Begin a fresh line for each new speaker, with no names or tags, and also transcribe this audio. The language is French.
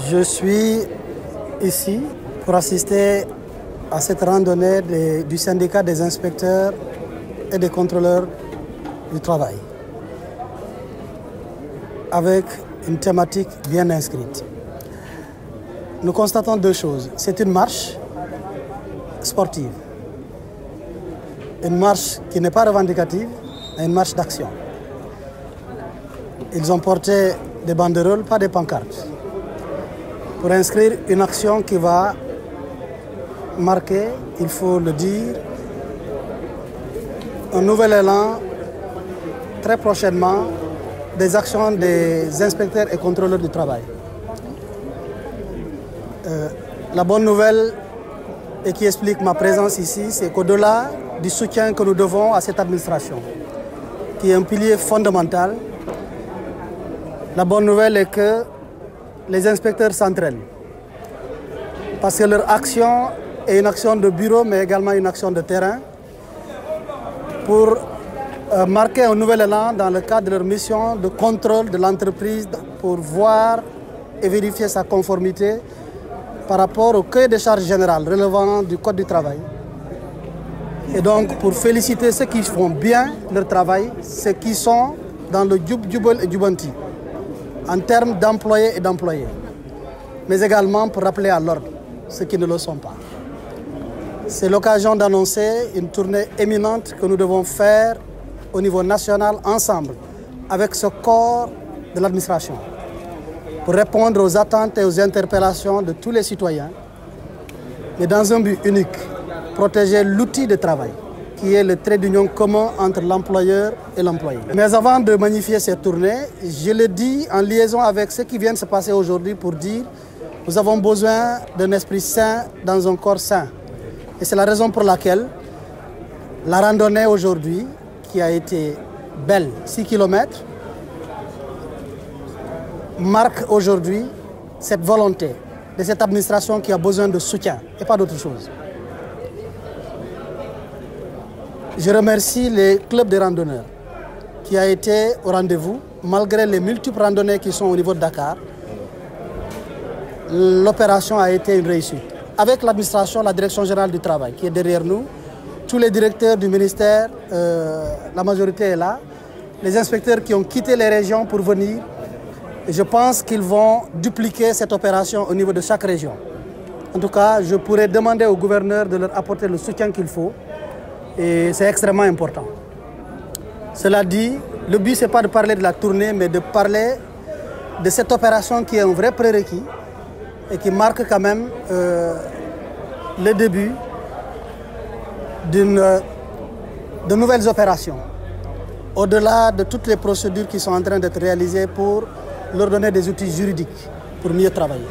Je suis ici pour assister à cette randonnée du syndicat des inspecteurs et des contrôleurs du travail, avec une thématique bien inscrite. Nous constatons deux choses. C'est une marche sportive, une marche qui n'est pas revendicative, mais une marche d'action. Ils ont porté des banderoles, pas des pancartes, pour inscrire une action qui va marquer, il faut le dire, un nouvel élan très prochainement des actions des inspecteurs et contrôleurs du travail. La bonne nouvelle et qui explique ma présence ici, c'est qu'au-delà du soutien que nous devons à cette administration, qui est un pilier fondamental, la bonne nouvelle est que les inspecteurs s'entraînent. Parce que leur action est une action de bureau, mais également une action de terrain, pour marquer un nouvel élan dans le cadre de leur mission de contrôle de l'entreprise, pour voir et vérifier sa conformité par rapport au cahier de charges général relevant du Code du travail. Et donc pour féliciter ceux qui font bien leur travail, ceux qui sont dans le jubel et jubanti, en termes d'employés et d'employés, mais également pour rappeler à l'ordre ceux qui ne le sont pas. C'est l'occasion d'annoncer une tournée éminente que nous devons faire au niveau national ensemble avec ce corps de l'administration pour répondre aux attentes et aux interpellations de tous les citoyens, mais dans un but unique, protéger l'outil de travail qui est le trait d'union commun entre l'employeur et l'employé. Mais avant de magnifier cette tournée, je le dis en liaison avec ce qui vient de se passer aujourd'hui pour dire que nous avons besoin d'un esprit sain dans un corps sain. Et c'est la raison pour laquelle la randonnée aujourd'hui, qui a été belle, 6 km, marque aujourd'hui cette volonté de cette administration qui a besoin de soutien et pas d'autre chose. Je remercie les clubs de randonneurs qui ont été au rendez-vous, malgré les multiples randonnées qui sont au niveau de Dakar. L'opération a été une réussite. Avec l'administration, la direction générale du travail qui est derrière nous, tous les directeurs du ministère, la majorité est là, les inspecteurs qui ont quitté les régions pour venir. Et je pense qu'ils vont dupliquer cette opération au niveau de chaque région. En tout cas, je pourrais demander au gouverneur de leur apporter le soutien qu'il faut. Et c'est extrêmement important. Cela dit, le but, ce n'est pas de parler de la tournée, mais de parler de cette opération qui est un vrai prérequis et qui marque quand même le début de nouvelles opérations, au-delà de toutes les procédures qui sont en train d'être réalisées pour leur donner des outils juridiques pour mieux travailler.